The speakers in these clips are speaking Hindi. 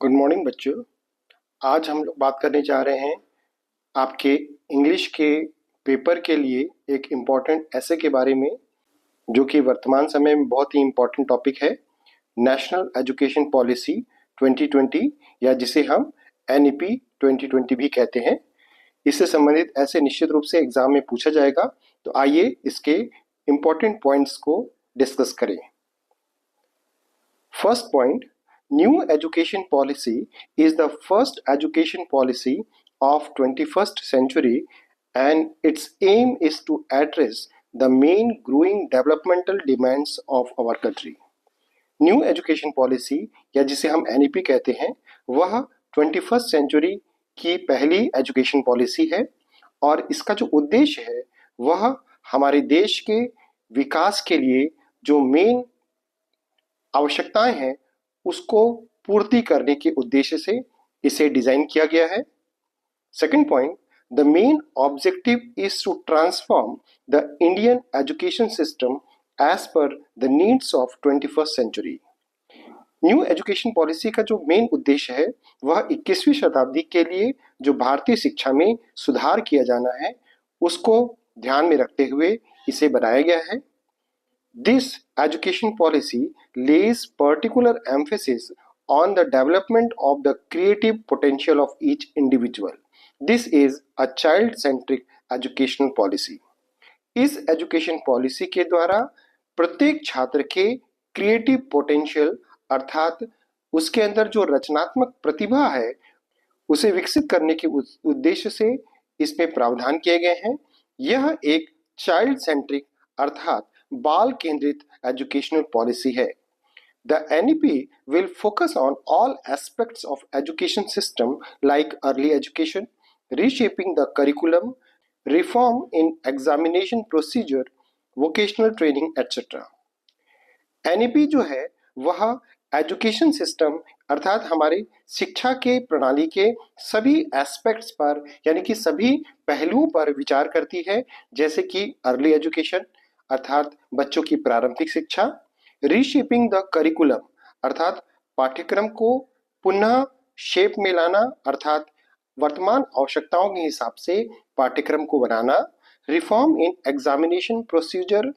गुड मॉर्निंग बच्चों। आज हम लोग बात करने जा रहे हैं आपके इंग्लिश के पेपर के लिए एक इम्पॉर्टेंट ऐसे के बारे में जो कि वर्तमान समय में बहुत ही इम्पॉर्टेंट टॉपिक है, नेशनल एजुकेशन पॉलिसी 2020 या जिसे हम NEP 2020 भी कहते हैं। इससे संबंधित ऐसे निश्चित रूप से एग्जाम में पूछा जाएगा, तो आइए इसके इम्पॉर्टेंट पॉइंट्स को डिस्कस करें। First point, New education policy is the first education policy of 21st century and its aim is to address the main growing developmental demands of our country. New education policy या जिसे हम NEP कहते हैं, वह 21st century की पहली एजुकेशन पॉलिसी है और इसका जो उद्देश्य है वह हमारे देश के विकास के लिए जो मेन आवश्यकताएं हैं उसको पूर्ति करने के उद्देश्य से इसे डिजाइन किया गया है। Second point, the main objective is to transform the Indian education system as per the needs of 21st century. New education policy का जो मेन उद्देश्य है वह 21वीं शताब्दी के लिए जो भारतीय शिक्षा में सुधार किया जाना है उसको ध्यान में रखते हुए इसे बनाया गया है। This education policy lays particular emphasis on the development of the creative potential of each individual. This is a child-centric educational policy. इस एजुकेशन पॉलिसी के द्वारा प्रत्येक छात्र के क्रिएटिव पोटेंशियल अर्थात उसके अंदर जो रचनात्मक प्रतिभा है उसे विकसित करने के उद्देश्य से इसमें प्रावधान किए गए हैं। यह एक चाइल्ड सेंट्रिक अर्थात बाल केंद्रित एजुकेशनल पॉलिसी है। The NEP will focus on all aspects of education system like early education, reshaping the curriculum, reform in examination procedure, vocational training, etc. NEP जो है वह एजुकेशन सिस्टम अर्थात हमारे शिक्षा के प्रणाली के सभी एस्पेक्ट्स पर यानी कि सभी पहलुओं पर विचार करती है, जैसे कि अर्ली एजुकेशन अर्थात बच्चों की प्रारंभिक शिक्षा, रीशेपिंग द करिकुलम अर्थात पाठ्यक्रम को पुनः शेप में लाना अर्थात वर्तमान आवश्यकताओं के हिसाब से पाठ्यक्रम को बनाना, रिफॉर्म इन एग्जामिनेशन प्रोसीजर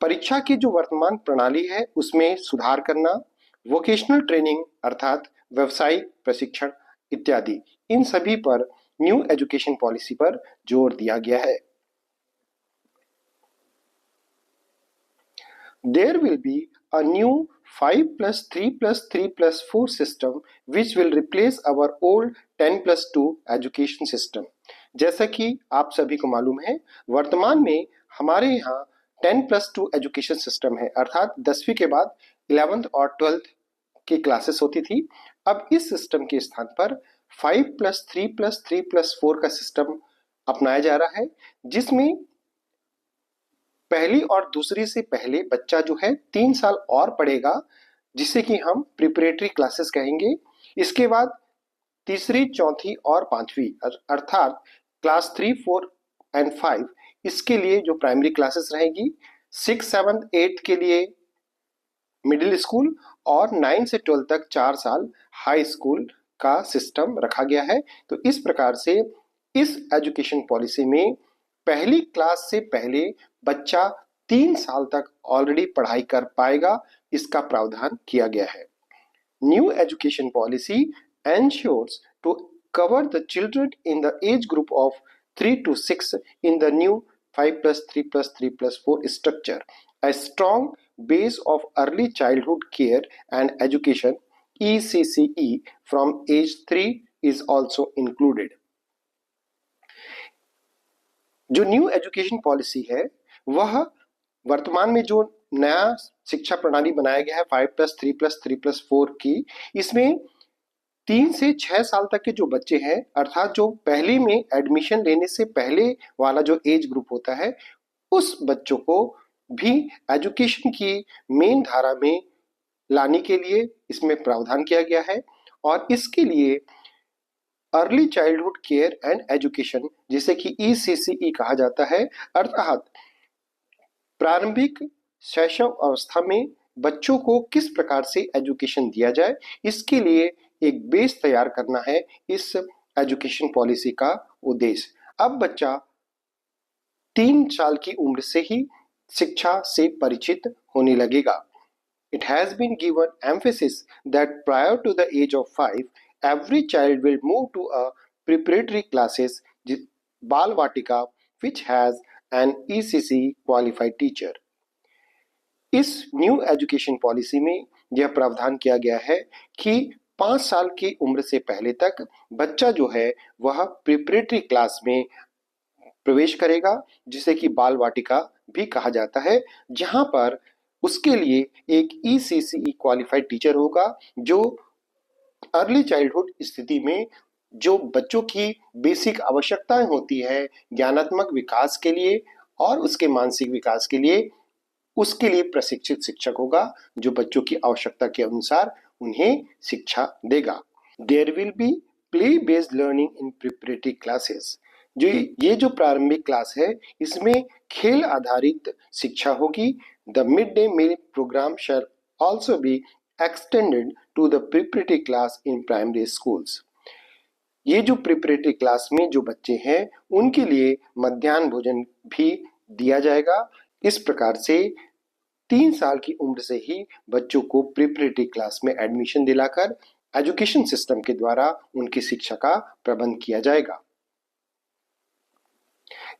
परीक्षा की जो वर्तमान प्रणाली है उसमें सुधार करना, वोकेशनल ट्रेनिंग अर्थात व्यवसायिक प्रशिक्षण इत्यादि, इन सभी पर न्यू एजुकेशन पॉलिसी पर जोर दिया गया है। There will be a new 5+3+3+4 system which will replace our old 10+2 education system. जैसा कि आप सभी को मालूम है, वर्तमान में हमारे यहाँ 10+2 एजुकेशन सिस्टम है अर्थात 10वीं के बाद 11th और 12th की क्लासेस होती थी। अब इस सिस्टम के स्थान पर 5+3+3+4 का सिस्टम अपनाया जा रहा है, जिसमें पहली और दूसरी से पहले बच्चा जो है 3 साल और पढ़ेगा जिसे कि हम प्रिपरेटरी क्लासेस कहेंगे। इसके बाद तीसरी, चौथी और पांचवी अर्थात क्लास 3, 4 एंड 5 इसके लिए जो प्राइमरी क्लासेस रहेगी, 6, 7, 8 के लिए मिडिल स्कूल और 9 से 12 तक 4 साल हाई स्कूल का सिस्टम रखा गया है। तो इस प्रकार से इस एजुकेशन पॉलिसी में पहली क्लास से पहले बच्चा 3 साल तक ऑलरेडी पढ़ाई कर पाएगा, इसका प्रावधान किया गया है। New education policy ensures to cover the children in the age group of 3 to 6 in the new 5+3+3+4 structure. A strong base of early childhood care and education (ECCE) from age 3 is also included. जो न्यू एजुकेशन पॉलिसी है वह वर्तमान में जो नया शिक्षा प्रणाली बनाया गया है 5+3+3+4 की, इसमें 3 से 6 साल तक के जो बच्चे हैं अर्थात जो पहली में एडमिशन लेने से पहले वाला जो एज ग्रुप होता है उस बच्चों को भी एजुकेशन की मेन धारा में लाने के लिए इसमें प्रावधान किया गया है और इसके लिए early childhood care and education जिसे कि ECCE कहा जाता है अर्थात प्रारंभिक शैशव अवस्था में बच्चों को किस प्रकार से एजुकेशन दिया जाए, इसके लिए एक बेस तैयार करना है इस एजुकेशन पॉलिसी का उद्देश्य। अब बच्चा 3 साल की उम्र से ही शिक्षा से परिचित होने लगेगा। It has been given emphasis that prior to the age of 5, every child will move to a preparatory classes Bal Vatika, which has an ECC qualified teacher. इस न्यू एजुकेशन पॉलिसी में यह प्रावधान किया गया है कि 5 साल की उम्र से पहले तक बच्चा जो है वह प्रिपरेटरी क्लास में प्रवेश करेगा, जिसे कि बाल वाटिका भी कहा जाता है, जहां पर उसके लिए एक ECCE क्वालिफाइड टीचर होगा जो अर्ली चाइल्डहुड स्थिति में जो बच्चों की बेसिक आवश्यकताएं होती है ज्ञानात्मक विकास के लिए और उसके मानसिक विकास के लिए, उसके लिए प्रशिक्षित शिक्षक होगा जो बच्चों की आवश्यकता के अनुसार उन्हें शिक्षा देगा। There will be play based learning in preparatory classes. ये जो प्रारंभिक क्लास है इसमें खेल आधारित शिक्षा होगी। The mid day meal program shall also be extended to the preparatory class in primary schools. ये जो प्रिपरेटरी क्लास में जो बच्चे हैं उनके लिए मध्याह्न भोजन भी दिया जाएगा। इस प्रकार से 3 साल की उम्र से ही बच्चों को प्रिपरेटरी क्लास में एडमिशन दिलाकर एजुकेशन सिस्टम के द्वारा उनकी शिक्षा का प्रबंध किया जाएगा।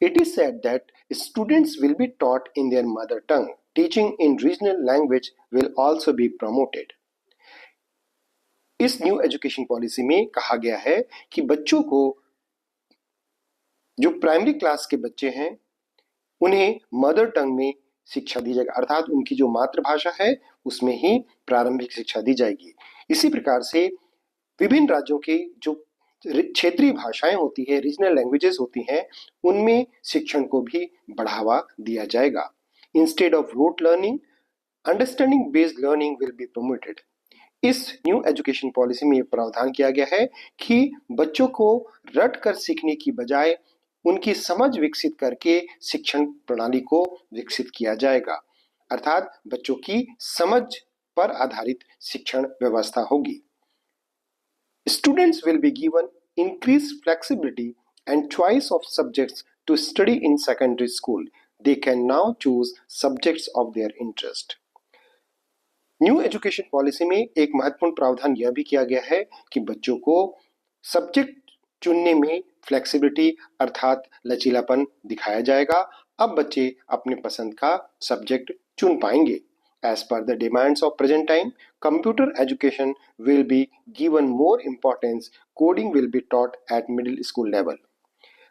It is said that students will be taught in their mother tongue. Teaching in regional language will also be promoted. इस न्यू एजुकेशन पॉलिसी में कहा गया है कि बच्चों को, जो प्राइमरी क्लास के बच्चे हैं, उन्हें मदर टंग में शिक्षा दी जाएगी, अर्थात उनकी जो मातृभाषा है उसमें ही प्रारंभिक शिक्षा दी जाएगी। इसी प्रकार से विभिन्न राज्यों की जो क्षेत्रीय भाषाएं होती है, रीजनल लैंग्वेजेस होती हैं, उनमें शिक्षण को भी बढ़ावा दिया जाएगा। Instead of rote learning, understanding based learning will be promoted. इस न्यू एजुकेशन पॉलिसी में प्रावधान किया गया है कि बच्चों को रट कर सीखने की बजाय उनकी समझ विकसित करके शिक्षण प्रणाली को विकसित किया जाएगा, अर्थात बच्चों की समझ पर आधारित शिक्षण व्यवस्था होगी। Students will be given increased flexibility and choice of subjects to study in secondary school. They can now choose subjects of their interest. New education policy में एक महत्वपूर्ण प्रावधान यह भी किया गया है कि बच्चों को सब्जेक्ट चुनने में फ्लेक्सिबिलिटी अर्थात लचीलापन दिखाया जाएगा। अब बच्चे अपने पसंद का सब्जेक्ट चुन पाएंगे। As per the demands of present time, computer education will be given more importance. Coding will be taught at middle school level.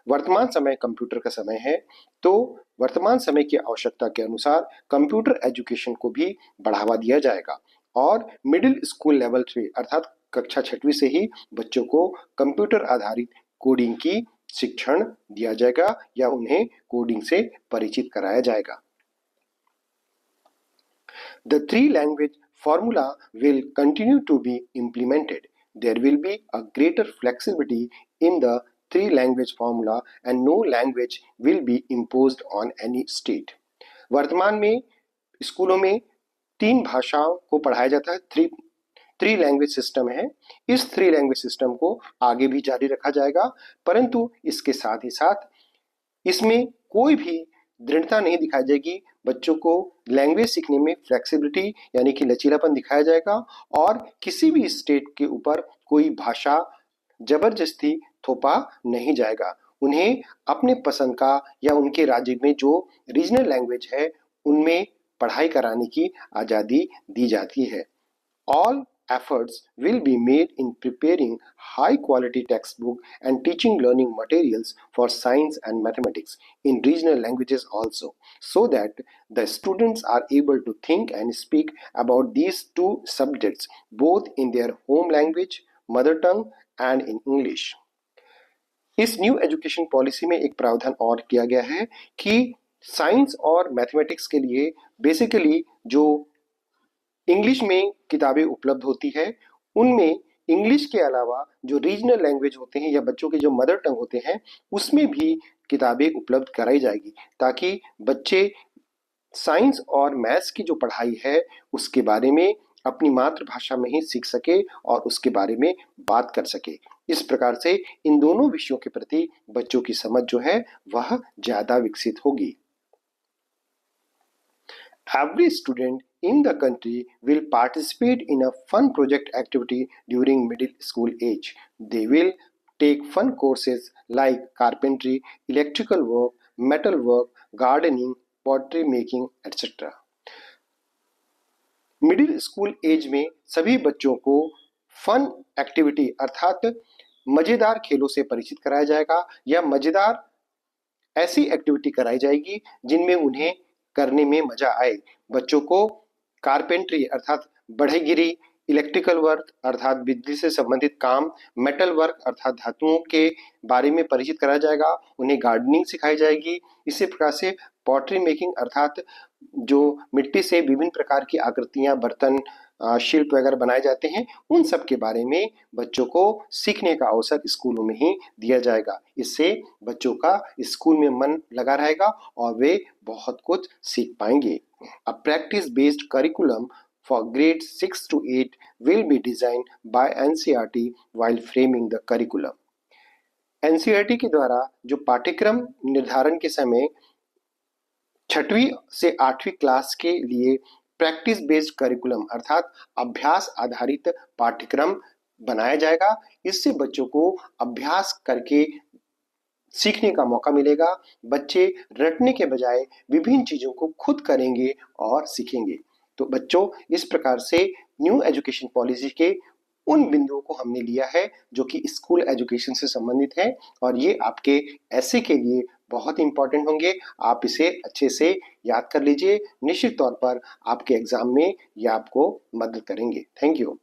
वर्तमान समय कंप्यूटर का समय है, तो वर्तमान समय की आवश्यकता के अनुसार कंप्यूटर एजुकेशन को भी बढ़ावा दिया जाएगा और मिडिल स्कूल लेवल से अर्थात कक्षा 6वीं से ही बच्चों को कंप्यूटर आधारित कोडिंग की शिक्षण दिया जाएगा या उन्हें कोडिंग से परिचित कराया जाएगा। The 3-language formula will continue to be implemented. There will be a greater flexibility in the 3-language formula and no language will be imposed on any state. वर्तमान में स्कूलों में 3 भाषाओं को पढ़ाया जाता है, 3 लैंग्वेज सिस्टम है। इस 3 लैंग्वेज सिस्टम को आगे भी जारी रखा जाएगा, परंतु इसके साथ ही साथ इसमें कोई भी दृढ़ता नहीं दिखाई जाएगी। बच्चों को लैंग्वेज सीखने में फ्लेक्सिबिलिटी यानी कि लचीलापन दिखाया जाएगा और किसी भी स्टेट के ऊपर कोई भाषा जबरदस्ती थोपा नहीं जाएगा। उन्हें अपने पसंद का या उनके राज्य में जो रीजनल लैंग्वेज है उनमें पढ़ाई कराने की आज़ादी दी जाती है। All efforts will be made in preparing high quality textbook and teaching learning materials for science and mathematics in regional languages also, so that the students are able to think and speak about these 2 subjects both in their home language, mother tongue and in English. इस न्यू एजुकेशन पॉलिसी में एक प्रावधान और किया गया है कि साइंस और मैथमेटिक्स के लिए बेसिकली जो इंग्लिश में किताबें उपलब्ध होती है, उनमें इंग्लिश के अलावा जो रीजनल लैंग्वेज होते हैं या बच्चों के जो मदर टंग होते हैं उसमें भी किताबें उपलब्ध कराई जाएगी, ताकि बच्चे साइंस और मैथ्स की जो पढ़ाई है उसके बारे में अपनी मातृभाषा में ही सीख सके और उसके बारे में बात कर सके। इस प्रकार से इन दोनों विषयों के प्रति बच्चों की समझ जो है वह ज्यादा विकसित होगी। Every student in the country will participate in a fun project activity during middle school age. They will take fun courses like carpentry, electrical work, metal work, gardening, pottery making, etc. Middle school age में सभी बच्चों को फन एक्टिविटी अर्थात मजेदार खेलों से परिचित कराया जाएगा या मजेदार ऐसी एक्टिविटी कराई जाएगी जिनमें उन्हें करने में मजा आए। बच्चों को कारपेंट्री अर्थात बढ़ईगिरी, इलेक्ट्रिकल वर्क अर्थात बिजली से संबंधित काम, मेटल वर्क अर्थात धातुओं के बारे में परिचित कराया जाएगा, उन्हें गार्डनिंग सिखाई जाएगी। इसी प्रकार से पॉटरी मेकिंग अर्थात जो मिट्टी से विभिन्न प्रकार की आकृतियां, बर्तन, शिल्प वगैरह बनाए जाते हैं, उन सब के बारे में बच्चों को सीखने का अवसर स्कूलों में ही दिया जाएगा। इससे बच्चों का स्कूल में मन लगा रहेगा और वे बहुत कुछ सीख पाएंगे। A practice-based curriculum for grades 6 to 8 will be designed by NCERT while framing the curriculum. NCERT के द्वारा जो पाठ्यक्रम निर्धारण के समय 6वीं से 8वीं क्लास के लिए प्रैक्टिस बेस्ड करिकुलम अर्थात अभ्यास आधारित पाठ्यक्रम बनाया जाएगा। इससे बच्चों को अभ्यास करके सीखने का मौका मिलेगा। बच्चे रटने के बजाय विभिन्न चीजों को खुद करेंगे और सीखेंगे। तो बच्चों, इस प्रकार से न्यू एजुकेशन पॉलिसी के उन बिंदुओं को हमने लिया है जो कि स्कूल एजुकेशन से संबंधित है और ये आपके ऐसे के लिए बहुत इंपॉर्टेंट होंगे। आप इसे अच्छे से याद कर लीजिए। निश्चित तौर पर आपके एग्जाम में ये आपको मदद करेंगे। Thank you.